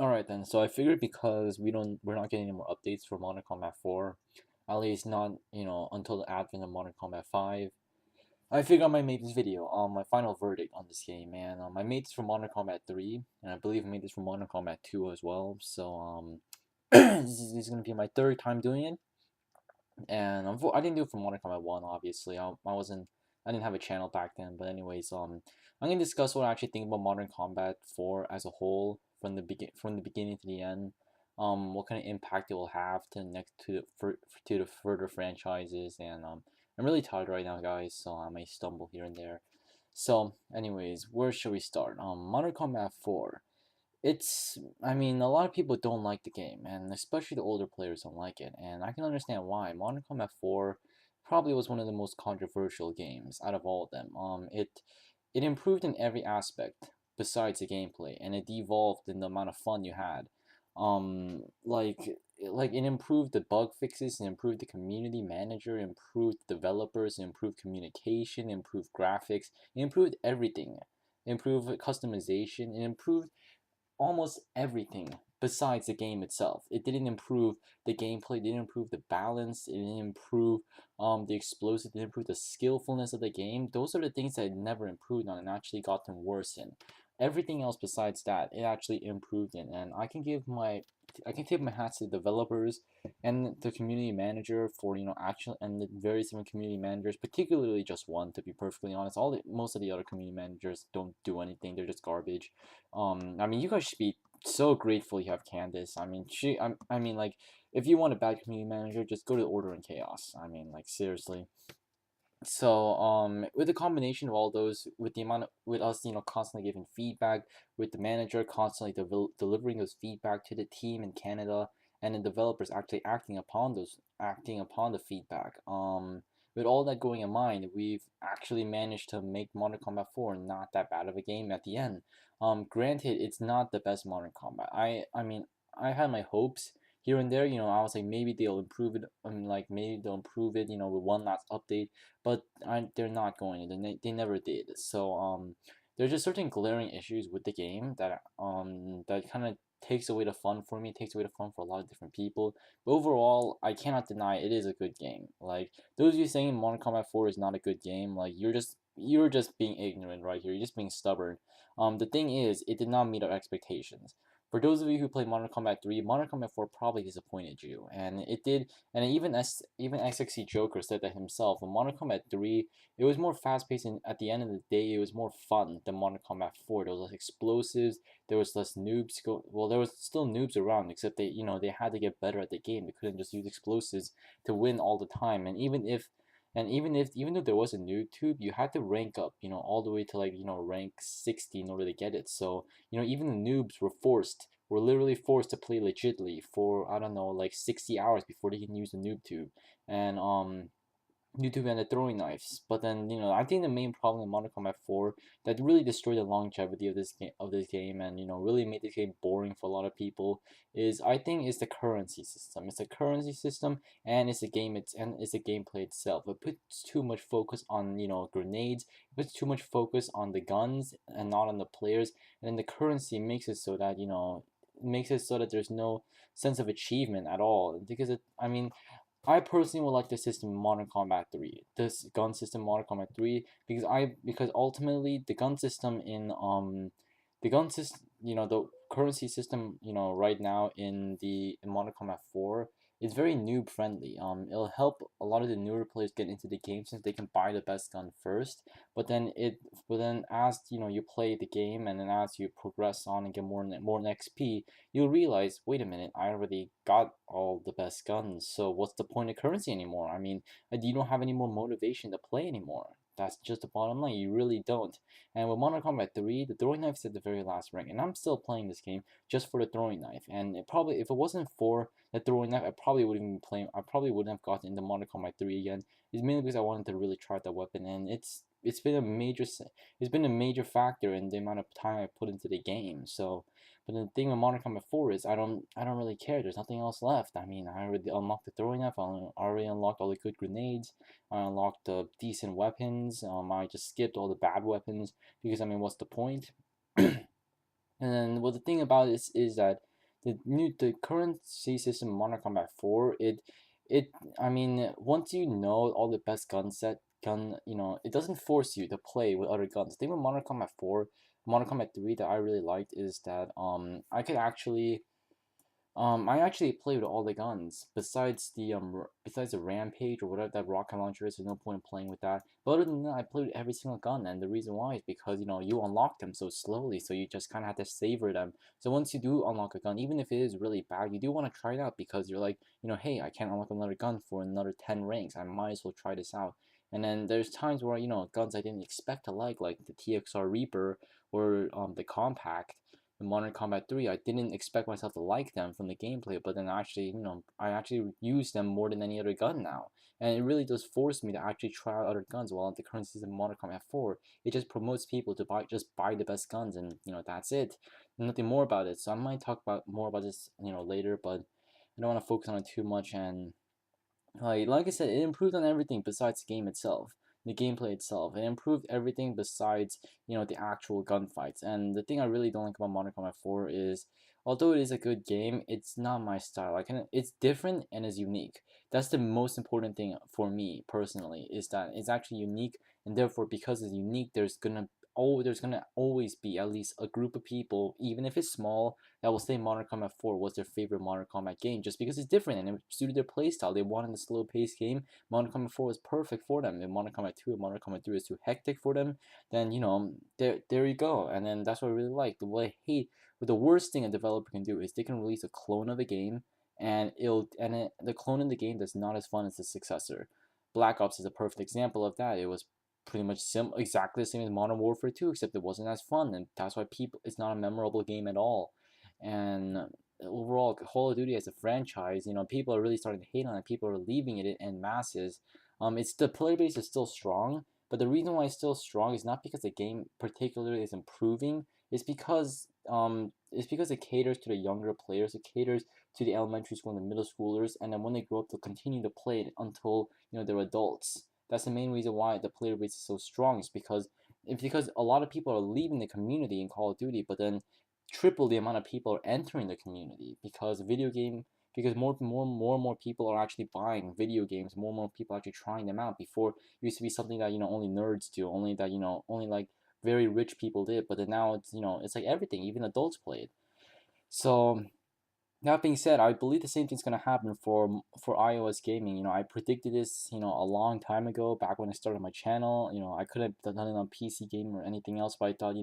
Alright then, so I figured because we're not getting any more updates for Modern Combat 4, at least not, until the advent of Modern Combat 5, I figured I might make this video on my final verdict on this game, man. I made this for Modern Combat 3, and I believe I made this for Modern Combat 2 as well, so, this is gonna be my third time doing it, and I didn't do it for Modern Combat 1, obviously. I didn't have a channel back then, but anyways, I'm gonna discuss what I actually think about Modern Combat 4 as a whole, from the beginning to the end. What kind of impact it will have to the next to the further franchises, and I'm really tired right now, guys, so I may stumble here and there. So, anyways, where should we start? Modern Combat 4. I mean, a lot of people don't like the game, and especially the older players don't like it, and I can understand why. Modern Combat 4 probably was one of the most controversial games out of all of them. It improved in every aspect besides the gameplay, and it devolved in the amount of fun you had. Um, like, it improved the bug fixes, it improved the community manager, improved developers, improved communication, improved graphics, it improved everything. It improved customization, it improved almost everything besides the game itself. It didn't improve the gameplay, it didn't improve the balance, it didn't improve the explosive, it didn't improve the skillfulness of the game. Those are the things that it never improved on and actually got them worse in. Everything else besides that, it actually improved in, and I can tip my hats to the developers and the community manager for actually, and the various different community managers, particularly just one, to be perfectly honest. Most of the other community managers don't do anything; they're just garbage. I mean, you guys should be so grateful you have Candace. I mean, I mean, like, if you want a bad community manager, just go to Order&Chaos. I mean, like, seriously. So, with the combination of all those, with us, constantly giving feedback, with the manager constantly delivering those feedback to the team in Canada, and the developers actually acting upon the feedback. With all that going in mind, we've actually managed to make Modern Combat 4 not that bad of a game at the end. Granted, it's not the best Modern Combat. I mean, I had my hopes here and there. I was like, maybe they'll improve it. Like, maybe they'll improve it. With one last update, but they're not going to. They never did. So there's just certain glaring issues with the game that kind of takes away the fun for me. Takes away the fun for a lot of different people. But overall, I cannot deny it is a good game. Like, those of you saying Modern Combat 4 is not a good game, like, you're just being ignorant right here. You're just being stubborn. The thing is, it did not meet our expectations. For those of you who played Modern Combat 3, Modern Combat 4 probably disappointed you, and it did. And even XXC Joker said that himself. In Modern Combat 3, it was more fast paced, and at the end of the day, it was more fun than Modern Combat 4. There was less explosives, there was less noobs. Well, there was still noobs around, except they had to get better at the game. They couldn't just use explosives to win all the time. Even though there was a noob tube, you had to rank up, all the way to, like, rank 60 in order to get it. So, even the noobs were literally forced to play legitly for, I don't know, like 60 hours before they can use the noob tube. And YouTube and the throwing knives. But then, I think the main problem in Modern Combat 4 that really destroyed the longevity of this game, and really made this game boring for a lot of people is the currency system. It's the currency system, and it's the gameplay itself. It puts too much focus on, grenades. It puts too much focus on the guns and not on the players. And then the currency makes it so that there's no sense of achievement at all, because I mean, I personally would like the system in Modern Combat 3, this gun system in Modern Combat 3, because ultimately the gun system, the currency system, right now in Modern Combat 4 is very noob friendly. It'll help a lot of the newer players get into the game since they can buy the best gun first. But then as you play the game, and then as you progress on and get more XP, you'll realize, wait a minute, I already got all the best guns, so what's the point of currency anymore? I mean, you don't have any more motivation to play anymore. That's just the bottom line. You really don't. And with Modern Combat 3, the throwing knife's at the very last rank, and I'm still playing this game just for the throwing knife. And if it wasn't for the throwing knife, I probably wouldn't be playing. I probably wouldn't have gotten into Modern Combat 3 again. It's mainly because I wanted to really try that weapon, and it's been a major factor in the amount of time I put into the game. So, but the thing with Modern Combat 4 is I don't really care. There's nothing else left. I mean, I already unlocked the throwing knife. I already unlocked all the good grenades. I unlocked the decent weapons. I just skipped all the bad weapons because, I mean, what's the point? And then, well, the thing about this is that the current C system Modern Combat 4, it I mean, once you know all the best gun, it doesn't force you to play with other guns. The thing with Modern Combat 4, Modern Combat 3 that I really liked is that I could actually I actually played with all the guns besides the rampage or whatever that rocket launcher is. There's no point in playing with that. But other than that, I played with every single gun, and the reason why is because you unlock them so slowly, so you just kind of have to savor them. So once you do unlock a gun, even if it is really bad, you do want to try it out because you're like, hey, I can't unlock another gun for another 10 ranks. I might as well try this out. And then there's times where guns I didn't expect to like the TXR Reaper or the Compact in Modern Combat 3, I didn't expect myself to like them from the gameplay, but then actually, I actually use them more than any other gun now. And it really does force me to actually try out other guns. While at the current season of Modern Combat 4, it just promotes people to buy the best guns, and that's it. Nothing more about it. So I might talk about more about this, later, but I don't want to focus on it too much. And like I said, it improved on everything besides the game itself, the gameplay itself. It improved everything besides the actual gunfights. And the thing I really don't like about Modern Combat 4 is, although it is a good game, it's not my style. It's different and is unique. That's the most important thing for me personally, is that it's actually unique, and therefore because it's unique, there's gonna always be at least a group of people, even if it's small, that will say Modern Combat 4 was their favorite Modern Combat game just because it's different and it suited their playstyle. They wanted a slow paced game. Modern Combat 4 was perfect for them. If Modern Combat 2 and Modern Combat 3 is too hectic for them, then there you go. And then that's what I really like. What I hate, what the worst thing a developer can do is they can release a clone of a game, and the clone in the game that's not as fun as the successor. Black Ops is a perfect example of that. It was pretty much exactly the same as Modern Warfare 2, except it wasn't as fun, and that's why it's not a memorable game at all. And overall, Call of Duty as a franchise, people are really starting to hate on it. People are leaving it in masses. It's the player base is still strong, but the reason why it's still strong is not because the game particularly is improving. It's because it caters to the younger players. It caters to the elementary school and the middle schoolers, and then when they grow up, they'll continue to play it until they're adults. That's the main reason why the player base is so strong. It's because a lot of people are leaving the community in Call of Duty, but then triple the amount of people are entering the community because more people are actually buying video games. More and more people are actually trying them out. Before, it used to be something that only nerds do, only that only like very rich people did. But then now it's like everything, even adults play it. So that being said, I believe the same thing's gonna happen for iOS gaming. I predicted this, a long time ago, back when I started my channel. I could have done it on PC gaming or anything else, but I thought,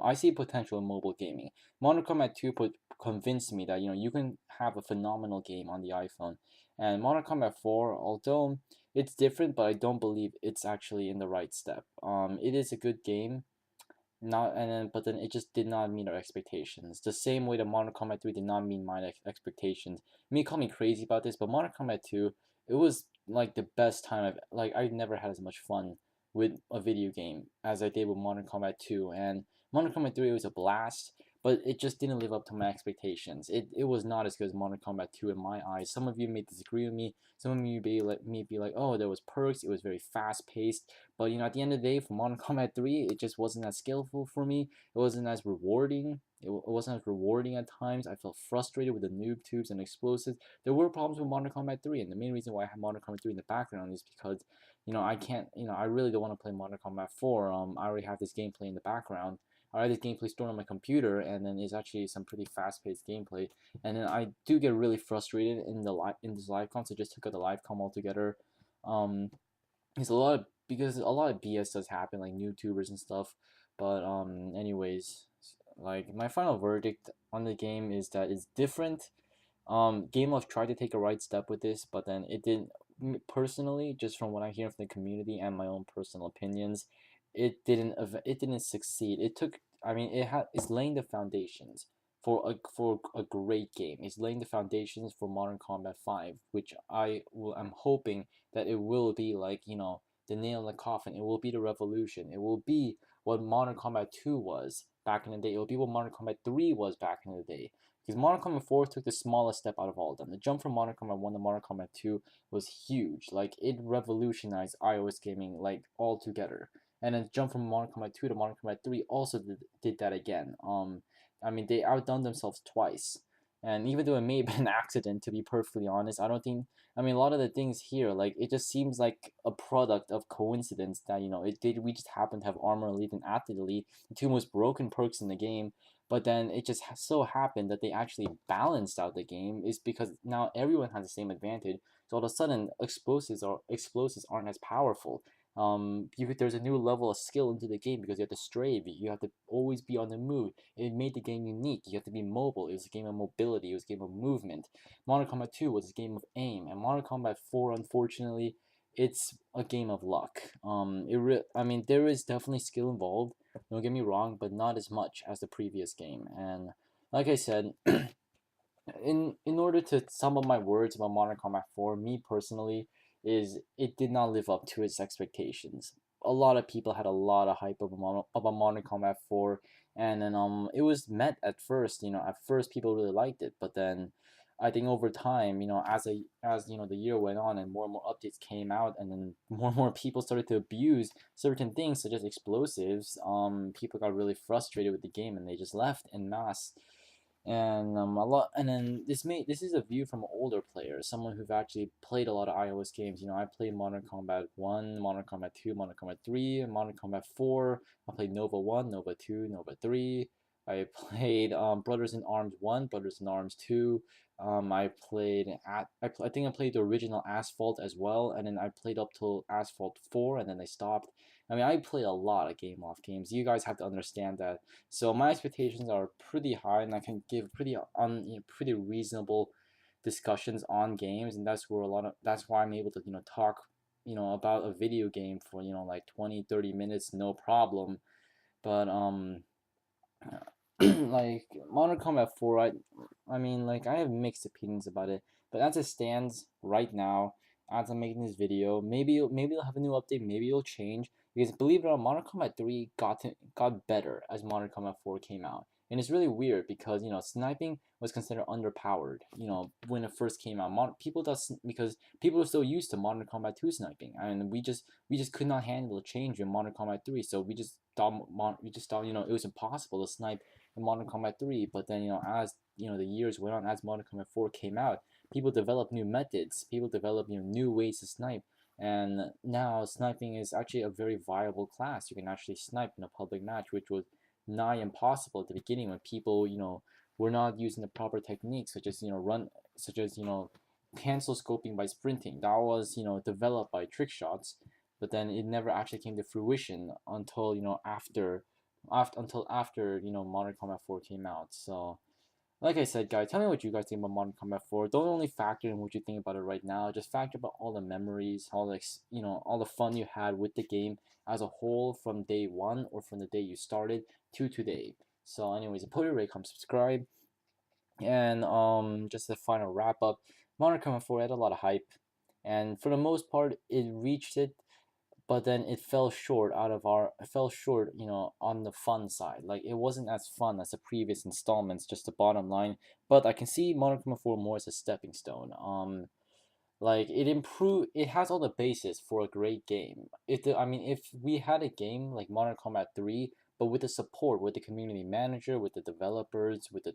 I see potential in mobile gaming. Modern Combat 2 convinced me that you can have a phenomenal game on the iPhone, and Modern Combat 4, although it's different, but I don't believe it's actually in the right step. It is a good game, not and then but then it just did not meet our expectations. The same way that Modern Combat 3 did not meet my expectations. Me call me crazy about this, but Modern Combat 2, it was like the best time I've never had as much fun with a video game as I did with Modern Combat 2. And Modern Combat 3 was a blast, but it just didn't live up to my expectations. It was not as good as Modern Combat 2 in my eyes. Some of you may disagree with me. Some of you may be like, oh, there was perks, it was very fast paced. But at the end of the day, for Modern Combat 3, it just wasn't as skillful for me. It wasn't as rewarding. It wasn't as rewarding at times. I felt frustrated with the noob tubes and explosives. There were problems with Modern Combat 3, and the main reason why I have Modern Combat 3 in the background is because, I can't, I really don't want to play Modern Combat 4. I already have this gameplay in the background. I have this gameplay stored on my computer, and then it's actually some pretty fast-paced gameplay. And then I do get really frustrated in this live com, so I just took out the live com altogether. Um, because a lot of BS does happen, like YouTubers and stuff. But anyways, like my final verdict on the game is that it's different. Game Love tried to take a right step with this, but then it didn't. Personally, just from what I hear from the community and my own personal opinions, it didn't succeed. It's laying the foundations for a great game. It's laying the foundations for Modern Combat 5, which I'm hoping that it will be like, the nail in the coffin. It will be the revolution. It will be what Modern Combat 2 was back in the day. It will be what Modern Combat 3 was back in the day. Because Modern Combat 4 took the smallest step out of all of them. The jump from Modern Combat 1 to Modern Combat 2 was huge. Like, it revolutionized iOS gaming, like, altogether. And then jump from Modern Combat 2 to Modern Combat 3 also did that again. They outdone themselves twice. And even though it may have been an accident, to be perfectly honest, I don't think. I mean, a lot of the things here, like it just seems like a product of coincidence that it did. We just happen to have Armor Elite and Athlete Elite, the two most broken perks in the game. But then it just so happened that they actually balanced out the game, is because now everyone has the same advantage. So all of a sudden, explosives aren't as powerful. There's a new level of skill into the game because you have to strafe. You have to always be on the move. It made the game unique. You have to be mobile. It was a game of mobility. It was a game of movement. Modern Combat 2 was a game of aim, and Modern Combat 4, unfortunately, it's a game of luck. I mean, there is definitely skill involved. Don't get me wrong, but not as much as the previous game. And like I said, in order to sum up my words about Modern Combat 4, me personally, is it did not live up to its expectations. A lot of people had a lot of hype about Modern Combat 4, and then it was met at first. At first people really liked it, but then I think over time, as the year went on and more updates came out, and then more people started to abuse certain things such as explosives. People got really frustrated with the game and they just left en masse. And a lot, and then this is a view from an older player, someone who've actually played a lot of iOS games. I played Modern Combat 1, Modern Combat 2, Modern Combat 3, Modern Combat 4. I played Nova 1, Nova 2, Nova 3. I played Brothers in Arms 1, Brothers in Arms 2. I think I played the original Asphalt as well, and then I played up till Asphalt 4, and then I stopped. I mean, I played a lot of Game Loft games. You guys have to understand that. So my expectations are pretty high, and I can give pretty reasonable discussions on games, and that's why I'm able to talk about a video game for like 20-30 minutes, no problem. But like Modern Combat 4, I mean, like I have mixed opinions about it, but as it stands right now, as I'm making this video, maybe it'll have a new update, maybe it'll change. Because believe it or not, Modern Combat 3 got better as Modern Combat 4 came out. And it's really weird because sniping was considered underpowered. When it first came out, because people were so used to Modern Combat 2 sniping, and we just could not handle the change in Modern Combat 3. So we just thought it was impossible to snipe in Modern Combat 3. But then as the years went on, as Modern Combat 4 came out, people developed new methods. People developed new ways to snipe. And now sniping is actually a very viable class. You can actually snipe in a public match, which was nigh impossible at the beginning when people were not using the proper techniques, such as cancel scoping by sprinting. That was developed by trick shots, but then it never actually came to fruition until after Modern Combat 4 came out. So like I said, guys, tell me what you guys think about Modern Combat 4. Don't only factor in what you think about it right now. Just factor about all the memories, all the fun you had with the game as a whole from day one or from the day you started to today. So, anyways, put your rate, come subscribe, and just a final wrap up. Modern Combat 4 had a lot of hype, and for the most part, it reached it, but then it fell short on the fun side. Like it wasn't as fun as the previous installments, just the bottom line. But I can see Modern Combat 4 more as a stepping stone. Like it has all the basis for a great game. If we had a game like Modern Combat 3, but with the support, with the community manager, with the developers, with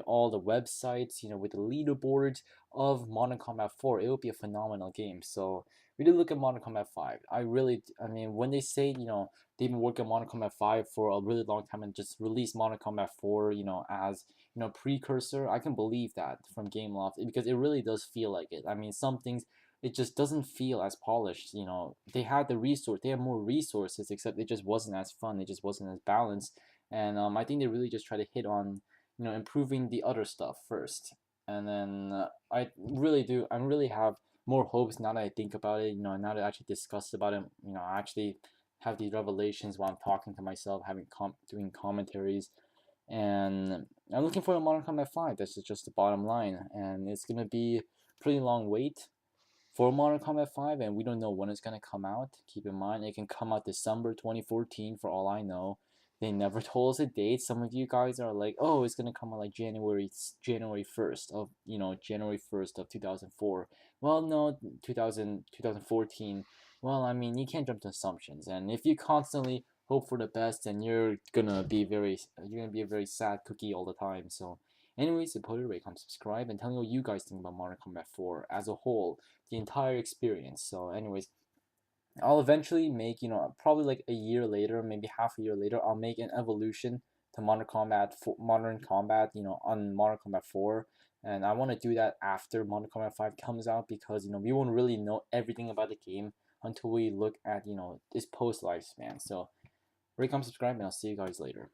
all the websites, with the leaderboards of Modern Combat 4, it would be a phenomenal game. So we did look at Modern Combat 5. I mean, when they say they've been working on Modern Combat 5 for a really long time and just released Modern Combat 4 as precursor, I can believe that from Gameloft, because it really does feel like it. I mean, some things it just doesn't feel as polished. They had they had more resources, except it just wasn't as fun. It just wasn't as balanced. And I think they really just try to hit on improving the other stuff first. And then I really have more hopes now that I think about it. Now that I actually discussed about it. I actually have these revelations while I'm talking to myself, doing commentaries, and I'm looking for a Modern Combat 5. That's just the bottom line, and it's gonna be a pretty long wait for Modern Combat 5, and we don't know when it's gonna come out. Keep in mind, it can come out December 2014 for all I know. They never told us a date. Some of you guys are like, oh, it's gonna come out like January 1st of January 1st of 2004. Well, no, 2014. Well, I mean, you can't jump to assumptions, and if you constantly hope for the best, then you're gonna be a very sad cookie all the time. So Anyways, support, rate, comment, subscribe, and tell me what you guys think about Modern Combat 4 as a whole, the entire experience. So, anyways, I'll eventually make, probably like a year later, maybe half a year later, I'll make an evolution to Modern Combat, on Modern Combat 4. And I want to do that after Modern Combat 5 comes out because, we won't really know everything about the game until we look at, this post lifespan. So, rate, comment, subscribe, and I'll see you guys later.